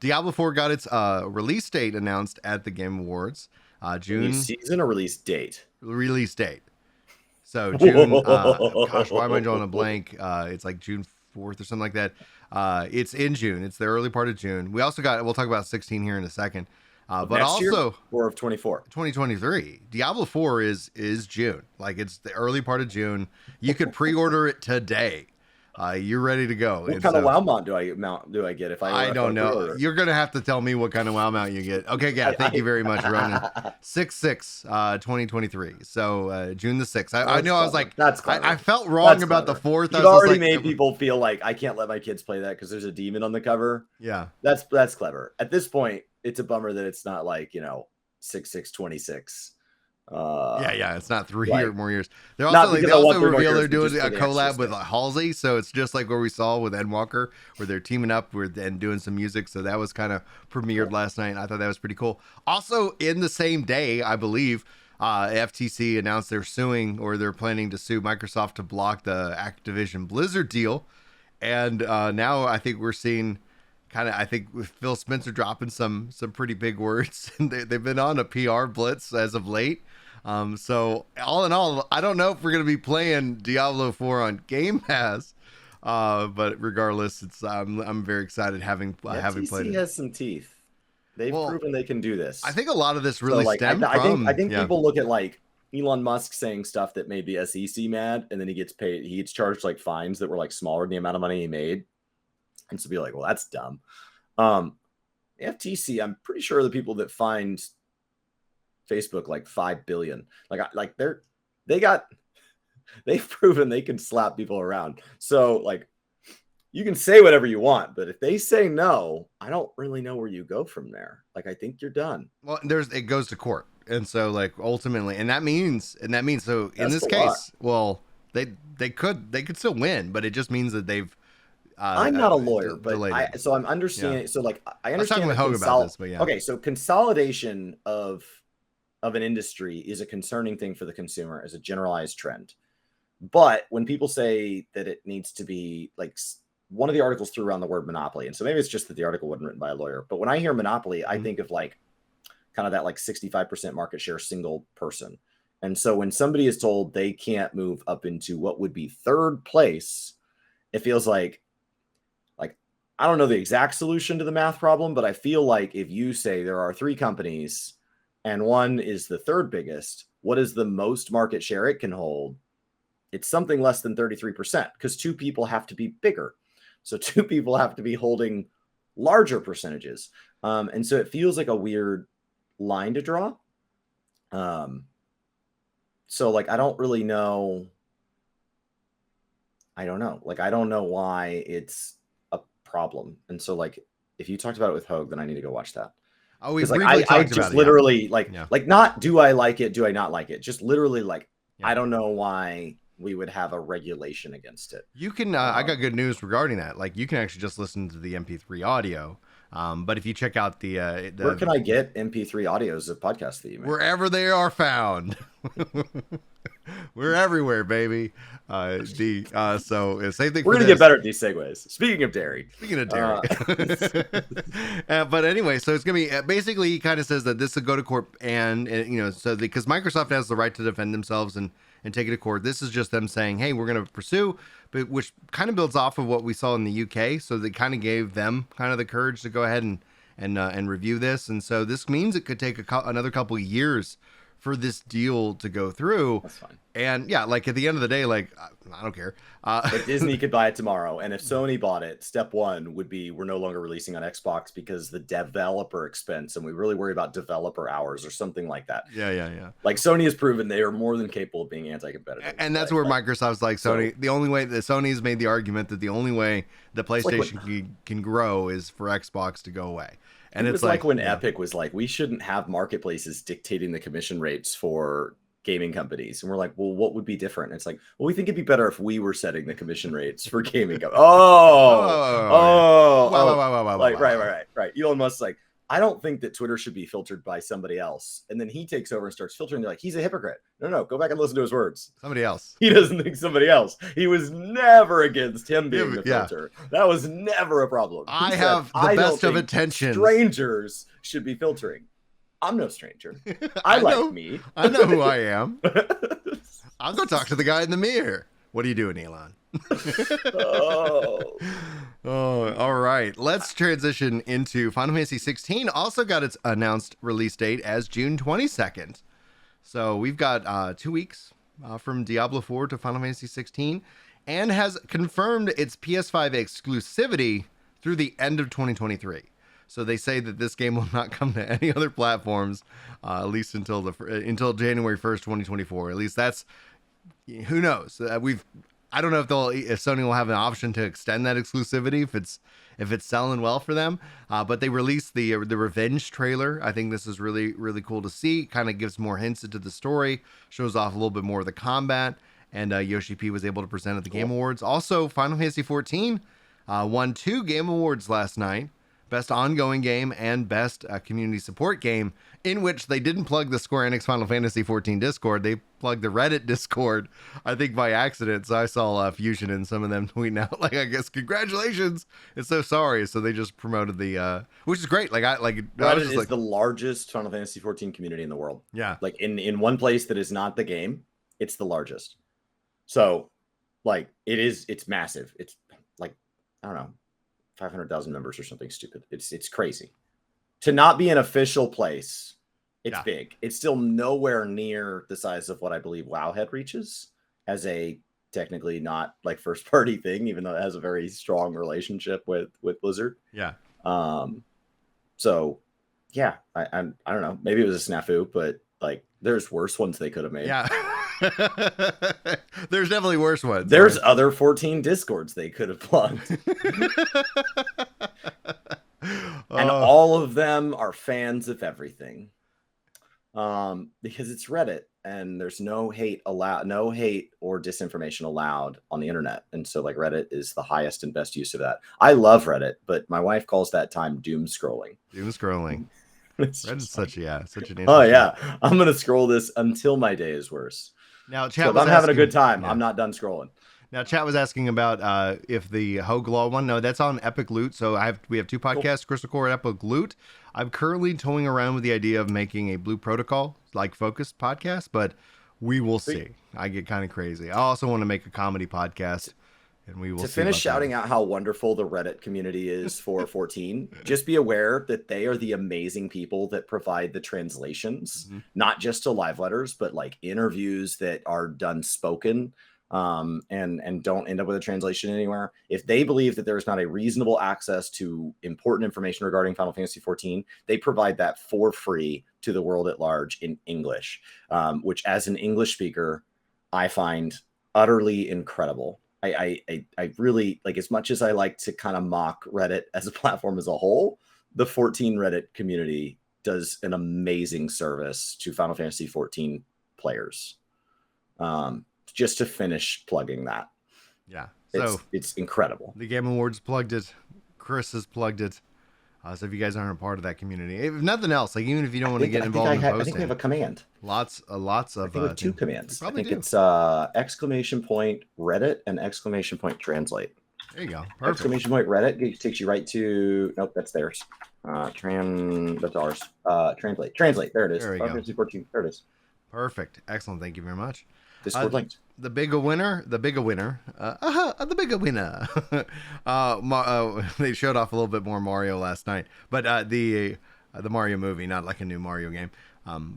Diablo 4 got its release date announced at the Game Awards. June Release season or release date? release date. So June. Gosh, why am I drawing a blank? It's like June 4th or something like that. It's in June. It's the early part of June. We also got. We'll talk about 16 here in a second. But Next year also or of 24? 2023. Diablo 4 is June. Like it's the early part of June. You could pre-order it today. You're ready to go. What kind of WoW mount do I get if I don't know. You're gonna have to tell me what kind of WoW mount you get. Okay, yeah. Thank you very much, Ronan. 6/6, 2023. So June the 6th. I know. I was like, that's clever. I felt wrong about the 4th. You've already made people feel like I can't let my kids play that because there's a demon on the cover. Yeah, that's clever. At this point, it's a bummer that it's not like 6/6/26. Yeah, it's not 3 right. or more years. They also reveal they're doing a collab with Halsey, so it's just like what we saw with Endwalker, where they're teaming up and doing some music. So that was kind of premiered last night. I thought that was pretty cool. Also, in the same day, I believe, FTC announced they're suing, or they're planning to sue Microsoft to block the Activision Blizzard deal, and now I think we're seeing. I think with Phil Spencer dropping some pretty big words, and they've been on a PR blitz as of late. So all in all, I don't know if we're going to be playing Diablo 4 on Game Pass, but regardless, I'm very excited having played it. Has some teeth. They've proven they can do this. I think a lot of this really stems from. I think people look at like Elon Musk saying stuff that made the SEC mad, and then he gets paid. He gets charged like fines that were like smaller than the amount of money he made. And so be like, well, that's dumb. FTC, I'm pretty sure the people that fined Facebook like $5 billion, they've proven they can slap people around. So like, you can say whatever you want, but if they say no, I don't really know where you go from there. Like, I think you're done. Well, it goes to court, and so like ultimately, and that means so in this case, well, they could still win, but it just means that they've. I'm not a lawyer, but I'm understanding. Yeah. So like I understand with Hogue about this, but yeah. Okay, so consolidation of an industry is a concerning thing for the consumer as a generalized trend. But when people say that it needs to be like one of the articles threw around the word monopoly, and so maybe it's just that the article wasn't written by a lawyer. But when I hear monopoly, I think of like kind of that like 65% market share single person. And so when somebody is told they can't move up into what would be third place, it feels like I don't know the exact solution to the math problem, but I feel like if you say there are 3 companies and one is the third biggest, what is the most market share it can hold? It's something less than 33% because 2 people have to be bigger. So 2 people have to be holding larger percentages. And so it feels like a weird line to draw. So like, I don't really know. I don't know. Like, I don't know why it's problem. And so like if you talked about it with Hogue, then I need to go watch that. Oh, we like I just literally like not do I like it, do I not like it? Just literally like I don't know why we would have a regulation against it. You can I got good news regarding that. Like you can actually just listen to the MP3 audio. But if you check out the where can I get MP3 audios of podcast theme? Wherever they are found. We're everywhere, baby. So same thing. We're gonna get better at these segues. Speaking of dairy. But anyway, so it's gonna be basically he kind of says that this will go to court, and so because Microsoft has the right to defend themselves and take it to court. This is just them saying, hey, we're gonna pursue, but which kind of builds off of what we saw in the UK. So they kind of gave them kind of the courage to go ahead and review this, and so this means it could take another couple of years for this deal to go through. That's fine. And yeah, like at the end of the day, like I don't care. But Disney could buy it tomorrow, and if Sony bought it, step one would be we're no longer releasing on Xbox because the developer expense, and we really worry about developer hours or something like that. Yeah. Like Sony has proven they are more than capable of being anti-competitive. And that's where Microsoft's like Sony. The only way that Sony's made the argument that the only way the PlayStation can grow is for Xbox to go away. And it's like when Epic was like, we shouldn't have marketplaces dictating the commission rates for gaming companies. And we're like, well, what would be different? And it's like, well, we think it'd be better if we were setting the commission rates for gaming companies. Right. Elon Musk's like, I don't think that Twitter should be filtered by somebody else. And then he takes over and starts filtering. They're like, he's a hypocrite. No, go back and listen to his words. Somebody else. He doesn't think somebody else. He was never against him being the filter. That was never a problem. I have the best of intentions. Strangers should be filtering. I'm no stranger. I like me. I know who I am. I'll go talk to the guy in the mirror. What are you doing, Elon? All right. Let's transition into Final Fantasy 16. Also got its announced release date as June 22nd. So we've got 2 weeks from Diablo IV to Final Fantasy 16, and has confirmed its PS5 exclusivity through the end of 2023. So they say that this game will not come to any other platforms, at least until January 1st, 2024. At least that's, who knows? I don't know if Sony will have an option to extend that exclusivity if it's selling well for them. But they released the Revenge trailer. I think this is really, really cool to see. Kind of gives more hints into the story, shows off a little bit more of the combat, and Yoshi P was able to present at the Game Awards. Also, Final Fantasy 14 won 2 Game Awards last night. Best ongoing game and best community support game, in which they didn't plug the Square Enix Final Fantasy 14 Discord. They plugged the Reddit Discord, I think by accident. So I saw Fusion and some of them tweeting out, like, I guess, congratulations. It's so sorry. So they just promoted the, which is great. Reddit is the largest Final Fantasy 14 community in the world. Yeah. Like in one place that is not the game, it's the largest. So like it's massive. It's like, I don't know, 500,000 members or something stupid. It's crazy. To not be an official place, it's big. It's still nowhere near the size of what I believe Wowhead reaches as a technically not like first party thing, even though it has a very strong relationship with Blizzard. Yeah. So yeah, I don't know. Maybe it was a snafu, but like there's worse ones they could have made. Yeah. There's definitely worse ones. There's other 14 Discords they could have plugged. And all of them are fans of everything. Because it's Reddit and there's no hate or disinformation allowed on the internet. And so like Reddit is the highest and best use of that. I love Reddit, but my wife calls that time doom scrolling. Doom scrolling. Reddit's such an interesting. Oh yeah. I'm going to scroll this until my day is worse. Now, chat, so if I'm having a good time, I'm not done scrolling. Now, chat was asking about if the Hogue Law one. No, that's on Epic Loot. So we have 2 podcasts, cool. Crystal Core and Epic Loot. I'm currently toying around with the idea of making a Blue Protocol like focused podcast, but we will see. I get kind of crazy. I also want to make a comedy podcast, and we will see. To finish shouting out how wonderful the Reddit community is for 14, just be aware that they are the amazing people that provide the translations, not just to live letters, but like interviews that are done spoken. And don't end up with a translation anywhere. If they believe that there is not a reasonable access to important information regarding Final Fantasy 14, they provide that for free to the world at large in English, which as an English speaker, I find utterly incredible. I really, like, as much as I like to kind of mock Reddit as a platform as a whole, the 14 Reddit community does an amazing service to Final Fantasy 14 players. Just to finish plugging that. Yeah. So it's incredible. The Game Awards plugged it. Chris has plugged it. So if you guys aren't a part of that community, if nothing else, like even if you don't want to get involved in posting. I think we have a command. Lots of. I think we have 2 commands. I think it's !Reddit and !Translate. There you go. Perfect. !Reddit takes you right to. Nope, that's theirs. That's ours. Translate. There it is. There we go. 14. There it is. Perfect. Excellent. Thank you very much. Discord linked. The bigger winner. They showed off a little bit more Mario last night, but the Mario movie, not like a new Mario game.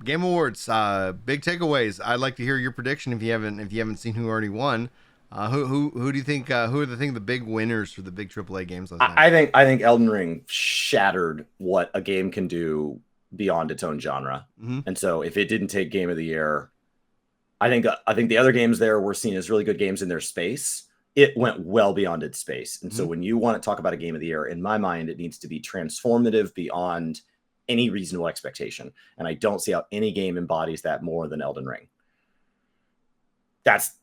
Game Awards, big takeaways. I'd like to hear your prediction if you haven't seen who already won. Who do you think? Who are the big winners for the big AAA games last night? I think Elden Ring shattered what a game can do beyond its own genre, and so if it didn't take Game of the Year. I think the other games there were seen as really good games in their space. It went well beyond its space. And so when you want to talk about a Game of the Year, in my mind, it needs to be transformative beyond any reasonable expectation. And I don't see how any game embodies that more than Elden Ring. That's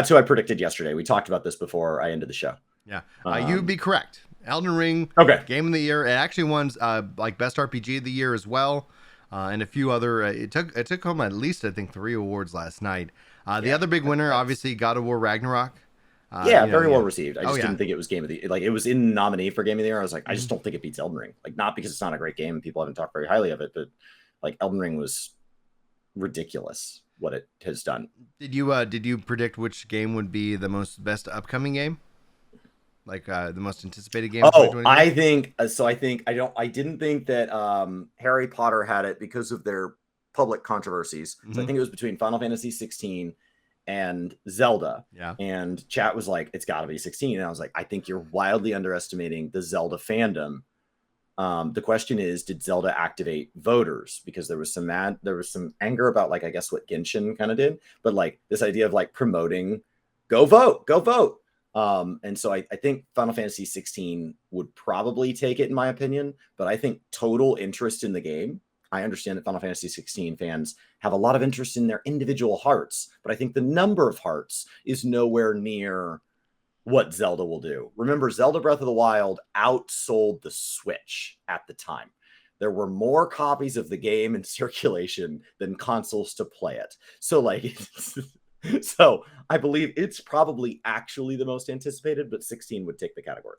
who I predicted yesterday. We talked about this before I ended the show. Yeah, you'd be correct. Elden Ring, okay, Game of the Year. It actually won like Best RPG of the Year as well, and a few other. It took home at least I think 3 awards last night. The other big winner, obviously, God of War Ragnarok. Very well received. I just didn't think it was Game of the Like it was in nominee for Game of the Year. I was like, I just don't think it beats Elden Ring. Like not because it's not a great game and people haven't talked very highly of it, but like Elden Ring was ridiculous what it has done. Did you predict which game would be the best upcoming game? Like the most anticipated game? I think so. I didn't think that Harry Potter had it because of their public controversies. So I think it was between Final Fantasy 16 and Zelda. Yeah. And chat was like, it's got to be 16. And I was like, I think you're wildly underestimating the Zelda fandom. The question is, did Zelda activate voters? Because there was some anger about like, I guess what Genshin kind of did, but like this idea of like promoting, go vote. And so I think Final Fantasy 16 would probably take it in my opinion, but I think total interest in the game. I understand that Final Fantasy 16 fans have a lot of interest in their individual hearts, but I think the number of hearts is nowhere near what Zelda will do. Remember, Zelda Breath of the Wild outsold the Switch at the time. There were more copies of the game in circulation than consoles to play it. So like, so I believe it's probably actually the most anticipated, but 16 would take the category.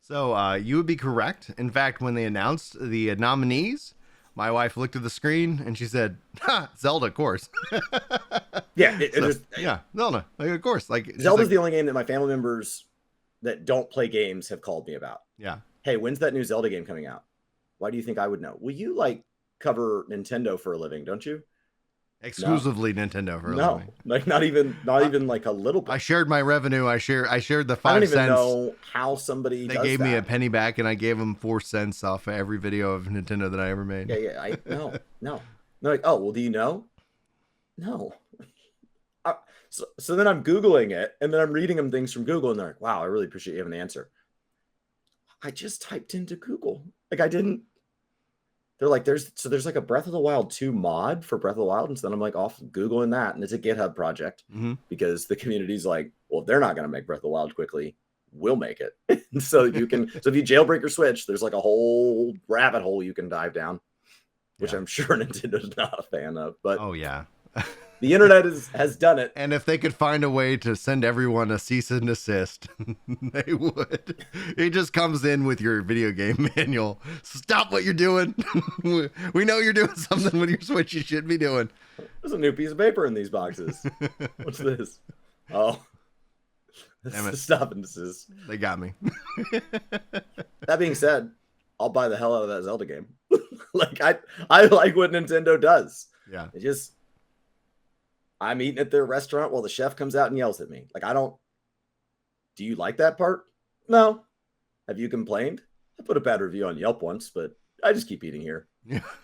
So you would be correct. In fact, when they announced the nominees, my wife looked at the screen and she said, ha, Zelda, of course. Zelda, like, of course. Like Zelda's the only game that my family members that don't play games have called me about. Yeah. Hey, when's that new Zelda game coming out? Why do you think I would know? Well, you like cover Nintendo for a living, don't you? Exclusively Nintendo for a living. Like not even like a little bit. I shared my revenue. I shared the 5 cents. I don't even know how somebody They gave me a penny back, and I gave them 4 cents off of every video of Nintendo that I ever made. No. They're like, oh, well, do you know? No. So then I'm Googling it, and then I'm reading them things from Google, and they're like, wow, I really appreciate you having the answer. I just typed into Google. Like I didn't. They're like, there's like a Breath of the Wild 2 mod for Breath of the Wild. And so then I'm like off Googling that. And it's a GitHub project because the community's like, well, if they're not going to make Breath of the Wild quickly, we'll make it. So if you jailbreak your Switch, there's like a whole rabbit hole you can dive down, which I'm sure Nintendo's not a fan of. But oh, yeah. The internet has done it. And if they could find a way to send everyone a cease and desist, they would. It just comes in with your video game manual. Stop what you're doing. We know you're doing something with your Switch you shouldn't be doing. There's a new piece of paper in these boxes. What's this? Oh. Stop and desist. They got me. That being said, I'll buy the hell out of that Zelda game. Like I like what Nintendo does. Yeah. It just I'm eating at their restaurant while the chef comes out and yells at me. Like, do you like that part? No. Have you complained? I put a bad review on Yelp once, but I just keep eating here.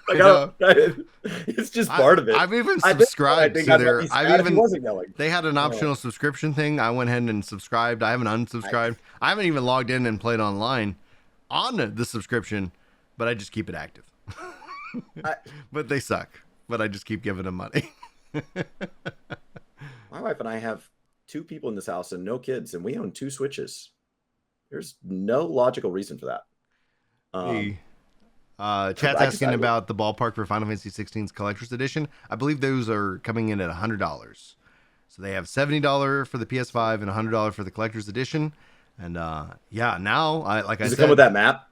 Like, it's just part of it. I've even subscribed to their, they had an optional subscription thing. I went ahead and subscribed. I haven't unsubscribed. I haven't even logged in and played online on the subscription, but I just keep it active. But they suck, but I just keep giving them money. My wife and I have 2 people in this house and no kids, and we own 2 Switches. There's no logical reason for that. Chat's asking about the ballpark for Final Fantasy 16's Collector's Edition. I believe those are coming in at $100. So they have $70 for the PS5 and $100 for the Collector's Edition. And now, does it come with that map?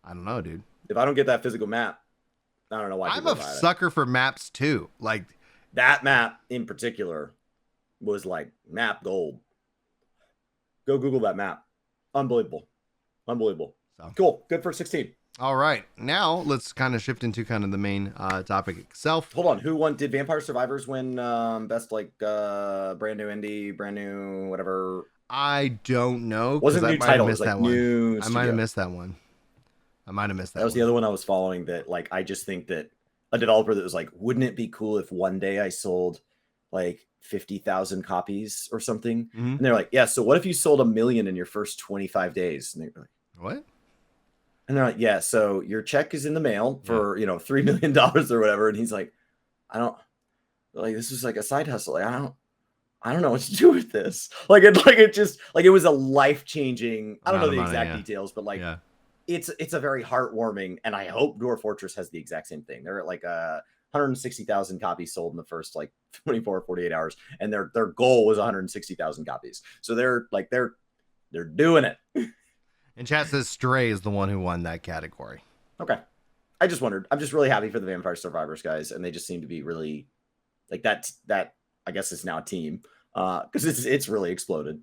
I don't know, dude. If I don't get that physical map, I don't know why. I'm a sucker for maps too. Like that map in particular was like map gold. Go Google that map. Unbelievable. So. Cool. Good for 16. All right. Now let's kind of shift into kind of the main topic itself. Hold on. Who won? Did Vampire Survivors win best like brand new indie, brand new whatever? I don't know. Wasn't new title. Missed that one. I might have missed that one. That was the other one I was following. That like I just think that a developer that was like, wouldn't it be cool if one day I sold like 50,000 copies or something? Mm-hmm. And they're like, yeah. So what if you sold 1 million in your first 25 days? And they're like, what? And they're like, yeah. So your check is in the mail for $3 million or whatever. And he's like, this was like a side hustle. Like, I don't know what to do with this. It was a life-changing, I don't know the exact details, but it's a very heartwarming, and I hope Dwarf Fortress has the exact same thing. They're at like 160,000 copies sold in the first like 24 or 48 hours, and their goal was 160,000 copies. So they're doing it. And chat says Stray is the one who won that category. Okay. I just wondered. I'm just really happy for the Vampire Survivors guys, and they just seem to be really like that I guess it's now a team because it's really exploded.